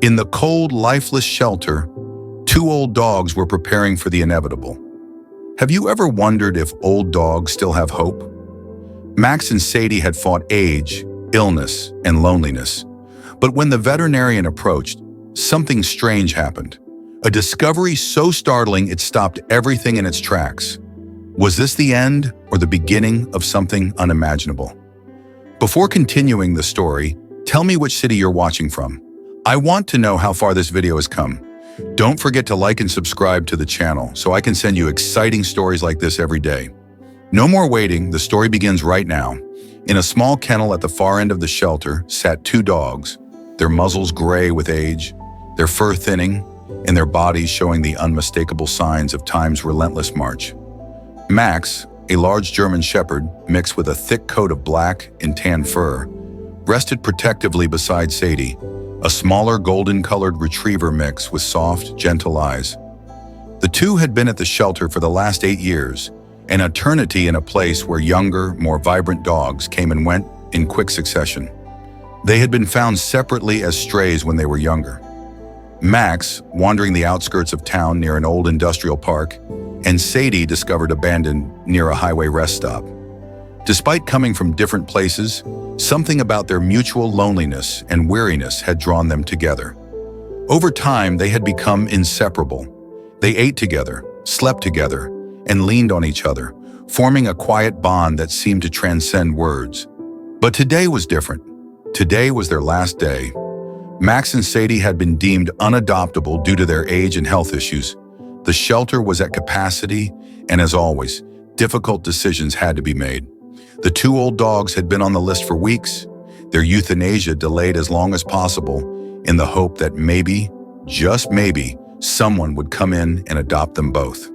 In the cold, lifeless shelter, two old dogs were preparing for the inevitable. Have you ever wondered if old dogs still have hope? Max and Sadie had fought age, illness, and loneliness. But when the veterinarian approached, something strange happened. A discovery so startling it stopped everything in its tracks. Was this the end or the beginning of something unimaginable? Before continuing the story, tell me which city you're watching from. I want to know how far this video has come. Don't forget to like and subscribe to the channel so I can send you exciting stories like this every day. No more waiting, the story begins right now. In a small kennel at the far end of the shelter sat two dogs, their muzzles gray with age, their fur thinning, and their bodies showing the unmistakable signs of time's relentless march. Max, a large German shepherd mixed with a thick coat of black and tan fur, rested protectively beside Sadie, a smaller golden-colored retriever mix with soft, gentle eyes. The two had been at the shelter for the last 8 years, an eternity in a place where younger, more vibrant dogs came and went in quick succession. They had been found separately as strays when they were younger. Max, wandering the outskirts of town near an old industrial park, and Sadie discovered abandoned near a highway rest stop. Despite coming from different places, something about their mutual loneliness and weariness had drawn them together. Over time, they had become inseparable. They ate together, slept together, and leaned on each other, forming a quiet bond that seemed to transcend words. But today was different. Today was their last day. Max and Sadie had been deemed unadoptable due to their age and health issues. The shelter was at capacity, and as always, difficult decisions had to be made. The two old dogs had been on the list for weeks, their euthanasia delayed as long as possible, in the hope that maybe, just maybe, someone would come in and adopt them both.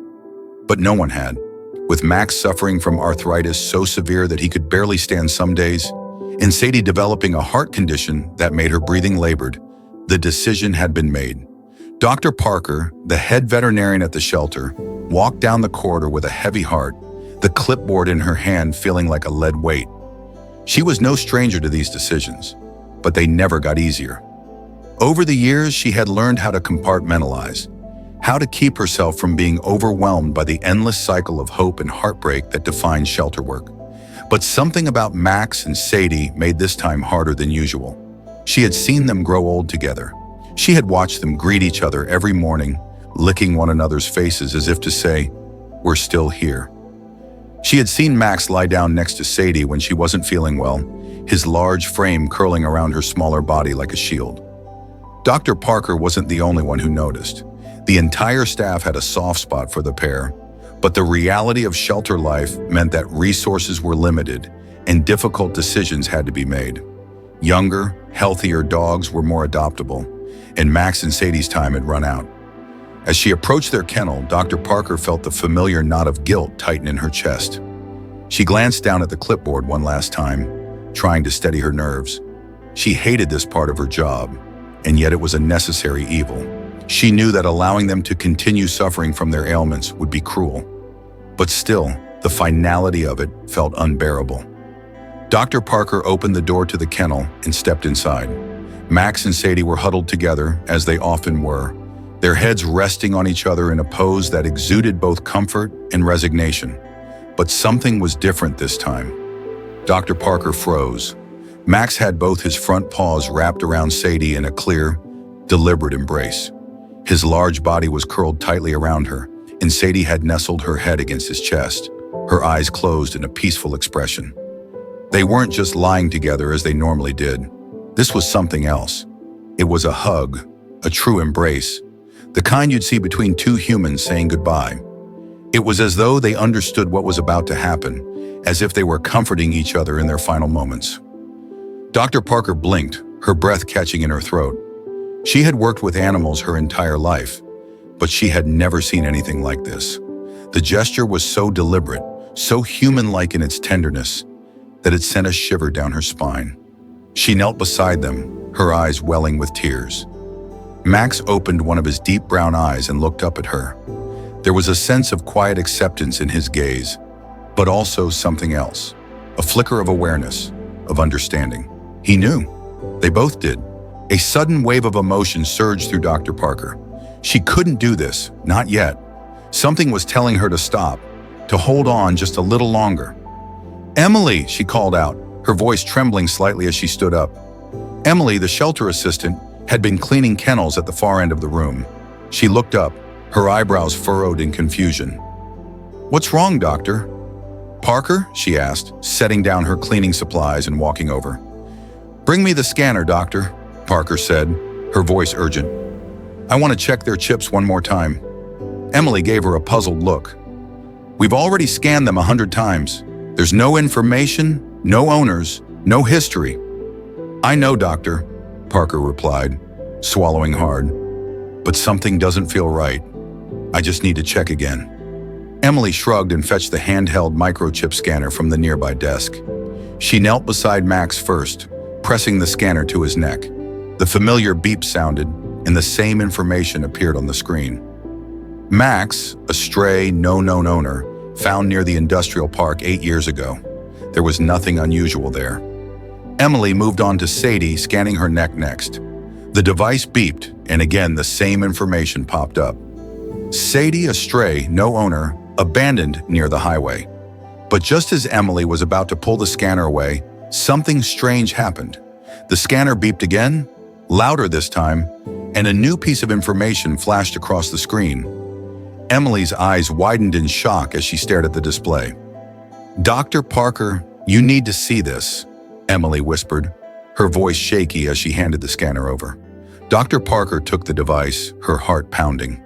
But no one had. With Max suffering from arthritis so severe that he could barely stand some days, and Sadie developing a heart condition that made her breathing labored, the decision had been made. Dr. Parker, the head veterinarian at the shelter, walked down the corridor with a heavy heart, the clipboard in her hand feeling like a lead weight. She was no stranger to these decisions, but they never got easier. Over the years, she had learned how to compartmentalize, how to keep herself from being overwhelmed by the endless cycle of hope and heartbreak that defines shelter work. But something about Max and Sadie made this time harder than usual. She had seen them grow old together. She had watched them greet each other every morning, licking one another's faces as if to say, "We're still here." She had seen Max lie down next to Sadie when she wasn't feeling well, his large frame curling around her smaller body like a shield. Dr. Parker wasn't the only one who noticed. The entire staff had a soft spot for the pair, but the reality of shelter life meant that resources were limited and difficult decisions had to be made. Younger, healthier dogs were more adoptable, and Max and Sadie's time had run out. As she approached their kennel, Dr. Parker felt the familiar knot of guilt tighten in her chest. She glanced down at the clipboard one last time, trying to steady her nerves. She hated this part of her job, and yet it was a necessary evil. She knew that allowing them to continue suffering from their ailments would be cruel. But still, the finality of it felt unbearable. Dr. Parker opened the door to the kennel and stepped inside. Max and Sadie were huddled together, as they often were, their heads resting on each other in a pose that exuded both comfort and resignation. But something was different this time. Dr. Parker froze. Max had both his front paws wrapped around Sadie in a clear, deliberate embrace. His large body was curled tightly around her, and Sadie had nestled her head against his chest, her eyes closed in a peaceful expression. They weren't just lying together as they normally did. This was something else. It was a hug, a true embrace, the kind you'd see between two humans saying goodbye. It was as though they understood what was about to happen, as if they were comforting each other in their final moments. Dr. Parker blinked, her breath catching in her throat. She had worked with animals her entire life, but she had never seen anything like this. The gesture was so deliberate, so human-like in its tenderness, that it sent a shiver down her spine. She knelt beside them, her eyes welling with tears. Max opened one of his deep brown eyes and looked up at her. There was a sense of quiet acceptance in his gaze, but also something else, a flicker of awareness, of understanding. He knew. They both did. A sudden wave of emotion surged through Dr. Parker. She couldn't do this, not yet. Something was telling her to stop, to hold on just a little longer. "Emily," she called out, her voice trembling slightly as she stood up. Emily, the shelter assistant, had been cleaning kennels at the far end of the room. She looked up, her eyebrows furrowed in confusion. "What's wrong, doctor?" "Parker?" she asked, setting down her cleaning supplies and walking over. "Bring me the scanner, doctor," Parker said, her voice urgent. "I want to check their chips one more time." Emily gave her a puzzled look. "We've already scanned them 100 times. There's no information, no owners, no history." "I know, doctor," Parker replied, swallowing hard. "But something doesn't feel right. I just need to check again." Emily shrugged and fetched the handheld microchip scanner from the nearby desk. She knelt beside Max first, pressing the scanner to his neck. The familiar beep sounded, and the same information appeared on the screen. Max, a stray, no-known owner, found near the industrial park 8 years ago. There was nothing unusual there. Emily moved on to Sadie, scanning her neck next. The device beeped, and again the same information popped up. Sadie, a stray, no owner, abandoned near the highway. But just as Emily was about to pull the scanner away, something strange happened. The scanner beeped again, louder this time, and a new piece of information flashed across the screen. Emily's eyes widened in shock as she stared at the display. "Dr. Parker, you need to see this," Emily whispered, her voice shaky as she handed the scanner over. Dr. Parker took the device, her heart pounding.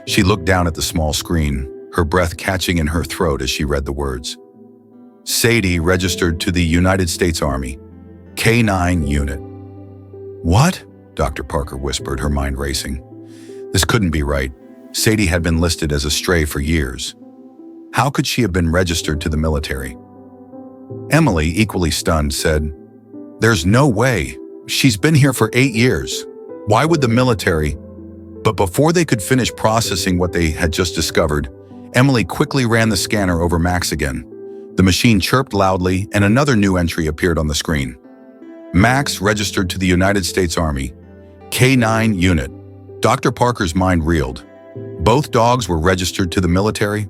She looked down at the small screen, her breath catching in her throat as she read the words. "Sadie registered to the United States Army, K9 unit." "What?" Dr. Parker whispered, her mind racing. This couldn't be right. Sadie had been listed as a stray for years. How could she have been registered to the military? Emily, equally stunned, said, "There's no way. She's been here for 8 years. Why would the military?" But before they could finish processing what they had just discovered, Emily quickly ran the scanner over Max again. The machine chirped loudly, and another new entry appeared on the screen. "Max registered to the United States Army, K9 unit." Dr. Parker's mind reeled. Both dogs were registered to the military?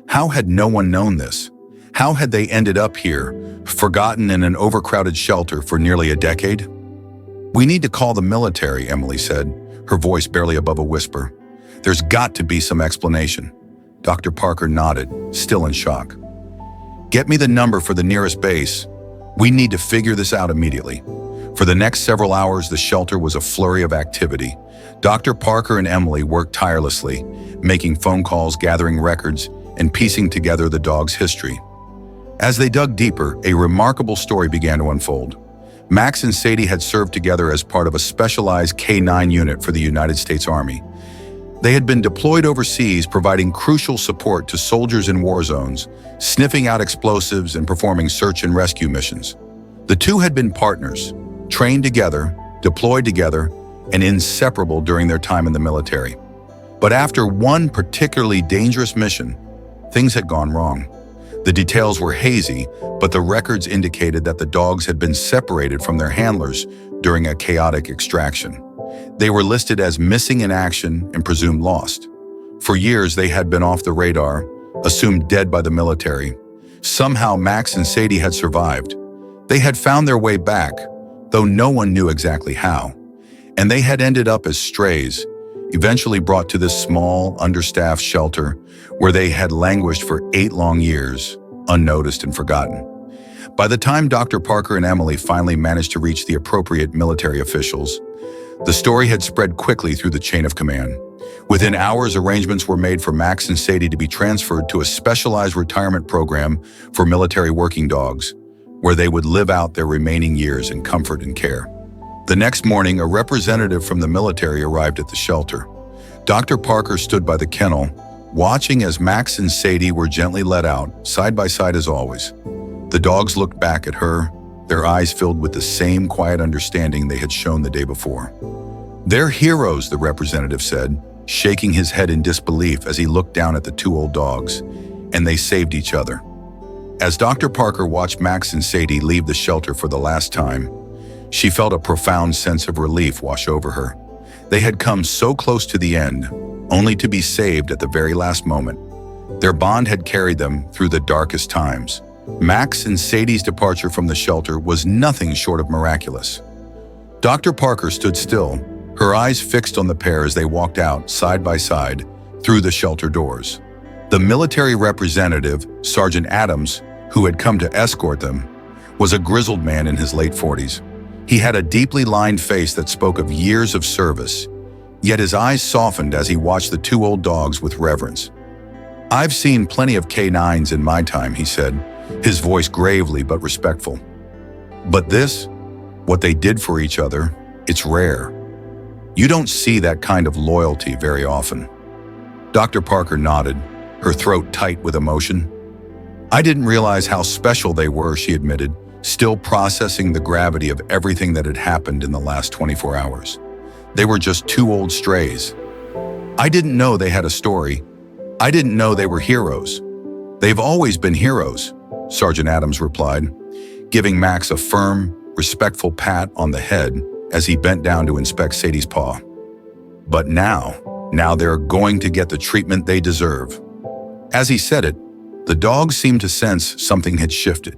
How had no one known this? How had they ended up here, forgotten in an overcrowded shelter for nearly a decade? "We need to call the military," Emily said, her voice barely above a whisper. "There's got to be some explanation." Dr. Parker nodded, still in shock. "Get me the number for the nearest base. We need to figure this out immediately." For the next several hours, the shelter was a flurry of activity. Dr. Parker and Emily worked tirelessly, making phone calls, gathering records, and piecing together the dog's history. As they dug deeper, a remarkable story began to unfold. Max and Sadie had served together as part of a specialized K9 unit for the United States Army. They had been deployed overseas, providing crucial support to soldiers in war zones, sniffing out explosives and performing search and rescue missions. The two had been partners, trained together, deployed together, and inseparable during their time in the military. But after one particularly dangerous mission, things had gone wrong. The details were hazy, but the records indicated that the dogs had been separated from their handlers during a chaotic extraction. They were listed as missing in action and presumed lost. For years, they had been off the radar, assumed dead by the military. Somehow, Max and Sadie had survived. They had found their way back, though no one knew exactly how. And they had ended up as strays, eventually brought to this small, understaffed shelter where they had languished for 8 long years, unnoticed and forgotten. By the time Dr. Parker and Emily finally managed to reach the appropriate military officials, the story had spread quickly through the chain of command. Within hours, arrangements were made for Max and Sadie to be transferred to a specialized retirement program for military working dogs, where they would live out their remaining years in comfort and care. The next morning, a representative from the military arrived at the shelter. Dr. Parker stood by the kennel, watching as Max and Sadie were gently let out, side by side as always. The dogs looked back at her, their eyes filled with the same quiet understanding they had shown the day before. "They're heroes," the representative said, shaking his head in disbelief as he looked down at the 2 old dogs, "and they saved each other." As Dr. Parker watched Max and Sadie leave the shelter for the last time, She felt a profound sense of relief wash over her. They had come so close to the end, only to be saved at the very last moment. Their bond had carried them through the darkest times. Max and Sadie's departure from the shelter was nothing short of miraculous. Dr. Parker stood still, her eyes fixed on the pair as they walked out, side by side, through the shelter doors. The military representative, Sergeant Adams, who had come to escort them, was a grizzled man in his late 40s. He had a deeply lined face that spoke of years of service, yet his eyes softened as he watched the two old dogs with reverence. "I've seen plenty of canines in my time," he said, his voice gravely but respectful. "But this, what they did for each other, it's rare. You don't see that kind of loyalty very often." Dr. Parker nodded, her throat tight with emotion. "I didn't realize how special they were," she admitted, still processing the gravity of everything that had happened in the last 24 hours. "They were just two old strays. I didn't know they had a story. I didn't know they were heroes." "They've always been heroes," Sergeant Adams replied, giving Max a firm, respectful pat on the head as he bent down to inspect Sadie's paw. "But now they're going to get the treatment they deserve." As he said it, the dogs seemed to sense something had shifted.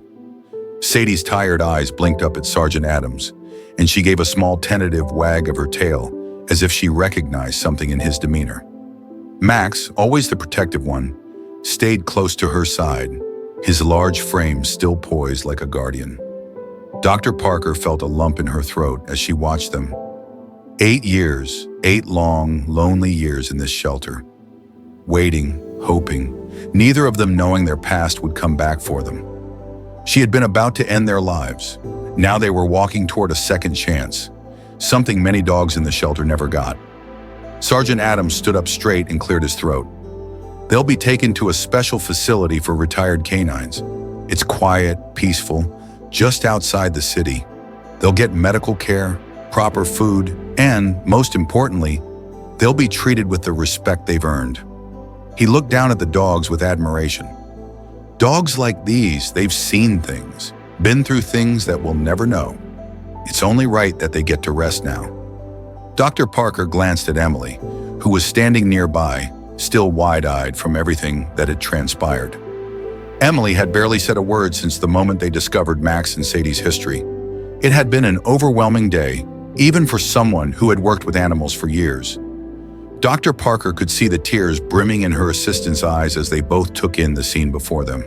Sadie's tired eyes blinked up at Sergeant Adams, and she gave a small tentative wag of her tail, as if she recognized something in his demeanor. Max, always the protective one, stayed close to her side, his large frame still poised like a guardian. Dr. Parker felt a lump in her throat as she watched them. 8 years, 8 long, lonely years in this shelter. Waiting, hoping, neither of them knowing their past would come back for them. She had been about to end their lives. Now they were walking toward a second chance, something many dogs in the shelter never got. Sergeant Adams stood up straight and cleared his throat. "They'll be taken to a special facility for retired canines. It's quiet, peaceful, just outside the city. They'll get medical care, proper food, and, most importantly, they'll be treated with the respect they've earned." He looked down at the dogs with admiration. Dogs like these, they've seen things, been through things that we'll never know. It's only right that they get to rest now. Dr. Parker glanced at Emily, who was standing nearby, still wide-eyed from everything that had transpired. Emily had barely said a word since the moment they discovered Max and Sadie's history. It had been an overwhelming day, even for someone who had worked with animals for years. Dr. Parker could see the tears brimming in her assistant's eyes as they both took in the scene before them.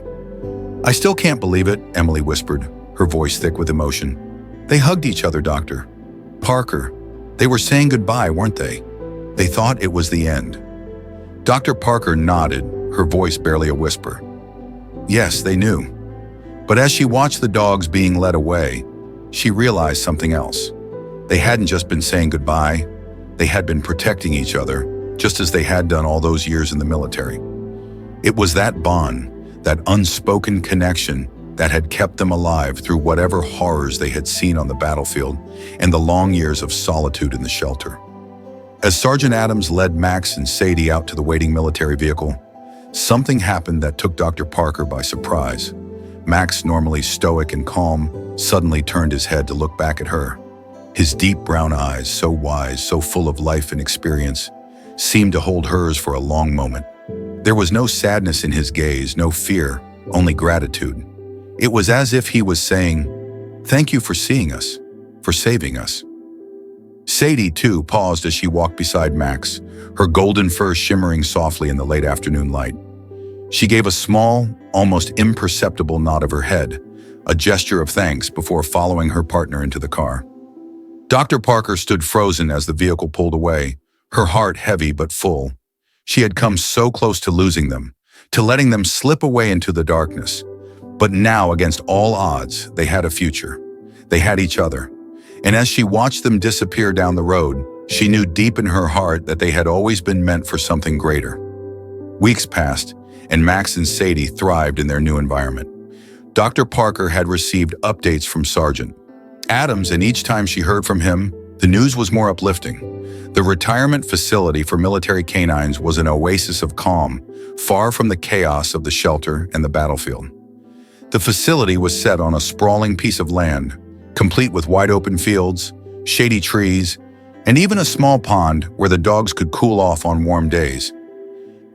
"I still can't believe it," Emily whispered, her voice thick with emotion. "They hugged each other, Dr. Parker. They were saying goodbye, weren't they? They thought it was the end." Dr. Parker nodded, her voice barely a whisper. Yes, they knew. But as she watched the dogs being led away, she realized something else. They hadn't just been saying goodbye. They had been protecting each other, just as they had done all those years in the military. It was that bond, that unspoken connection, that had kept them alive through whatever horrors they had seen on the battlefield and the long years of solitude in the shelter. As Sergeant Adams led Max and Sadie out to the waiting military vehicle, something happened that took Dr. Parker by surprise. Max, normally stoic and calm, suddenly turned his head to look back at her. His deep brown eyes, so wise, so full of life and experience, seemed to hold hers for a long moment. There was no sadness in his gaze, no fear, only gratitude. It was as if he was saying, "Thank you for seeing us, for saving us." Sadie, too, paused as she walked beside Max, her golden fur shimmering softly in the late afternoon light. She gave a small, almost imperceptible nod of her head, a gesture of thanks before following her partner into the car. Dr. Parker stood frozen as the vehicle pulled away, her heart heavy but full. She had come so close to losing them, to letting them slip away into the darkness. But now, against all odds, they had a future. They had each other. And as she watched them disappear down the road, she knew deep in her heart that they had always been meant for something greater. Weeks passed, and Max and Sadie thrived in their new environment. Dr. Parker had received updates from Sergeant Adams, and each time she heard from him, the news was more uplifting. The retirement facility for military canines was an oasis of calm, far from the chaos of the shelter and the battlefield. The facility was set on a sprawling piece of land, complete with wide-open fields, shady trees, and even a small pond where the dogs could cool off on warm days.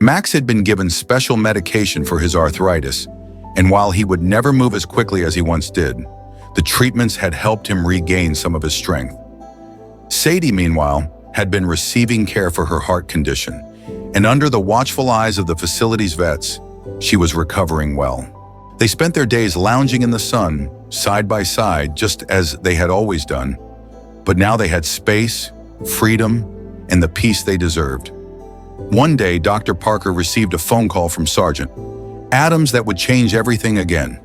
Max had been given special medication for his arthritis, and while he would never move as quickly as he once did, the treatments had helped him regain some of his strength. Sadie, meanwhile, had been receiving care for her heart condition, and under the watchful eyes of the facility's vets, she was recovering well. They spent their days lounging in the sun, side by side, just as they had always done, but now they had space, freedom, and the peace they deserved. One day, Dr. Parker received a phone call from Sergeant Adams that would change everything again.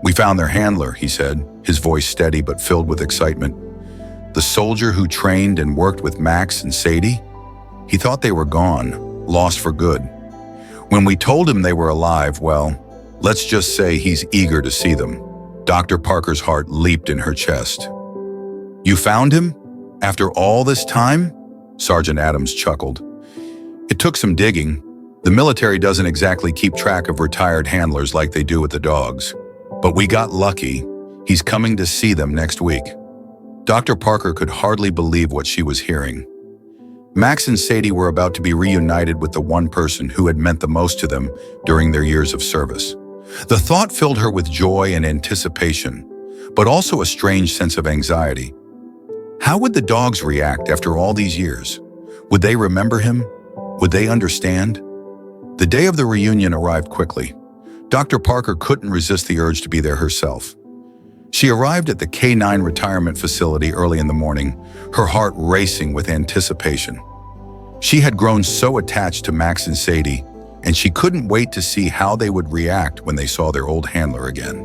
"We found their handler," he said, his voice steady but filled with excitement. "The soldier who trained and worked with Max and Sadie? He thought they were gone, lost for good. When we told him they were alive, well, let's just say he's eager to see them." Dr. Parker's heart leaped in her chest. "You found him? After all this time?" Sergeant Adams chuckled. "It took some digging. The military doesn't exactly keep track of retired handlers like they do with the dogs. But we got lucky. He's coming to see them next week." Dr. Parker could hardly believe what she was hearing. Max and Sadie were about to be reunited with the one person who had meant the most to them during their years of service. The thought filled her with joy and anticipation, but also a strange sense of anxiety. How would the dogs react after all these years? Would they remember him? Would they understand? The day of the reunion arrived quickly. Dr. Parker couldn't resist the urge to be there herself. She arrived at the K-9 retirement facility early in the morning, her heart racing with anticipation. She had grown so attached to Max and Sadie, and she couldn't wait to see how they would react when they saw their old handler again.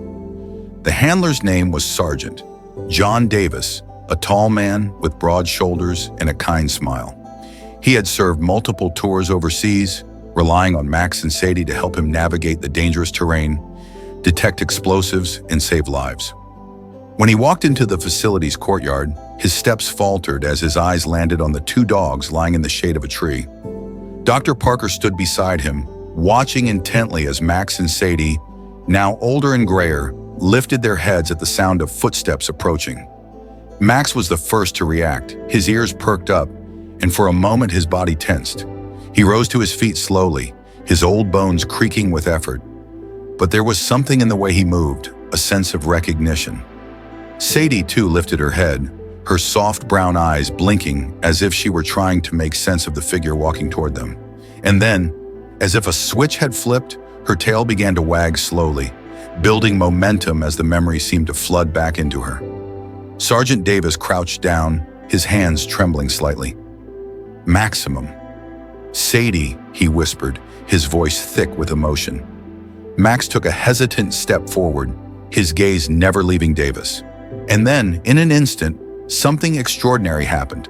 The handler's name was Sergeant John Davis, a tall man with broad shoulders and a kind smile. He had served multiple tours overseas, relying on Max and Sadie to help him navigate the dangerous terrain, detect explosives, and save lives. When he walked into the facility's courtyard, his steps faltered as his eyes landed on the two dogs lying in the shade of a tree. Dr. Parker stood beside him, watching intently as Max and Sadie, now older and grayer, lifted their heads at the sound of footsteps approaching. Max was the first to react, his ears perked up, and for a moment his body tensed. He rose to his feet slowly, his old bones creaking with effort. But there was something in the way he moved, a sense of recognition. Sadie, too, lifted her head, her soft brown eyes blinking as if she were trying to make sense of the figure walking toward them. And then, as if a switch had flipped, her tail began to wag slowly, building momentum as the memory seemed to flood back into her. Sergeant Davis crouched down, his hands trembling slightly. "Maximum." "Sadie," he whispered, his voice thick with emotion. Max took a hesitant step forward, his gaze never leaving Davis. And then, in an instant, something extraordinary happened.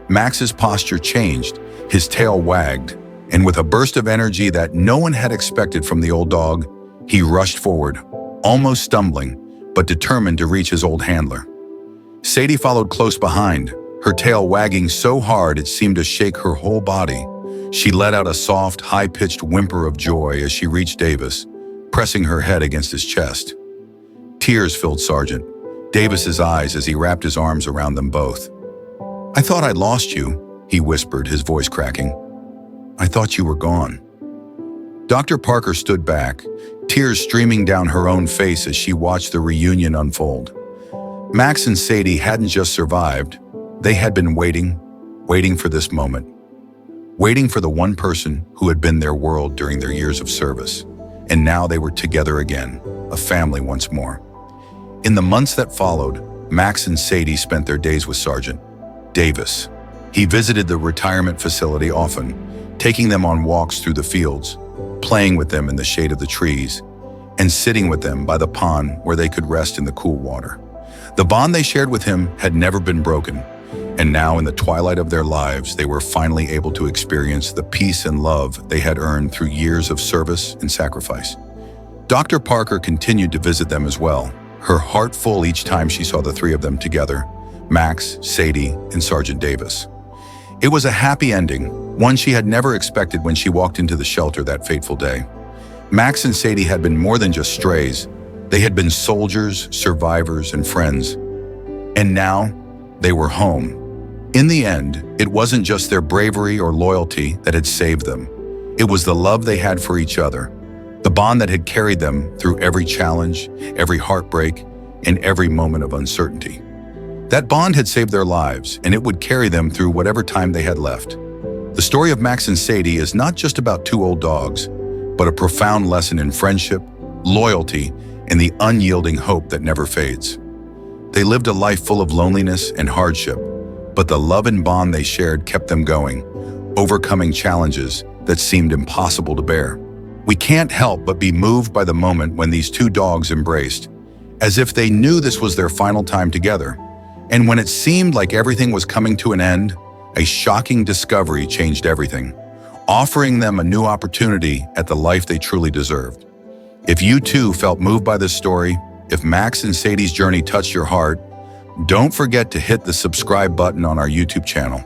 Max's posture changed, his tail wagged, and with a burst of energy that no one had expected from the old dog, he rushed forward, almost stumbling, but determined to reach his old handler. Sadie followed close behind, her tail wagging so hard it seemed to shake her whole body. She let out a soft, high-pitched whimper of joy as she reached Davis, pressing her head against his chest. Tears filled Sergeant Davis's eyes as he wrapped his arms around them both. "I thought I'd lost you," he whispered, his voice cracking. "I thought you were gone." Dr. Parker stood back, tears streaming down her own face as she watched the reunion unfold. Max and Sadie hadn't just survived, they had been waiting for this moment. Waiting for the one person who had been their world during their years of service. And now they were together again, a family once more. In the months that followed, Max and Sadie spent their days with Sergeant Davis. He visited the retirement facility often, taking them on walks through the fields, playing with them in the shade of the trees, and sitting with them by the pond where they could rest in the cool water. The bond they shared with him had never been broken, and now in the twilight of their lives, they were finally able to experience the peace and love they had earned through years of service and sacrifice. Dr. Parker continued to visit them as well, her heart full each time she saw the three of them together, Max, Sadie, and Sergeant Davis. It was a happy ending, one she had never expected when she walked into the shelter that fateful day. Max and Sadie had been more than just strays. They had been soldiers, survivors, and friends. And now, they were home. In the end, it wasn't just their bravery or loyalty that had saved them. It was the love they had for each other, the bond that had carried them through every challenge, every heartbreak, and every moment of uncertainty. That bond had saved their lives, and it would carry them through whatever time they had left. The story of Max and Sadie is not just about two old dogs, but a profound lesson in friendship, loyalty, and the unyielding hope that never fades. They lived a life full of loneliness and hardship, but the love and bond they shared kept them going, overcoming challenges that seemed impossible to bear. We can't help but be moved by the moment when these two dogs embraced, as if they knew this was their final time together. And when it seemed like everything was coming to an end, a shocking discovery changed everything, offering them a new opportunity at the life they truly deserved. If you too felt moved by this story, if Max and Sadie's journey touched your heart, don't forget to hit the subscribe button on our YouTube channel.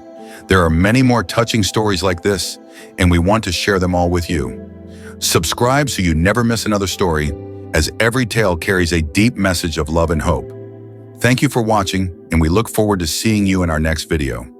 There are many more touching stories like this, and we want to share them all with you. Subscribe so you never miss another story, as every tale carries a deep message of love and hope. Thank you for watching, and we look forward to seeing you in our next video.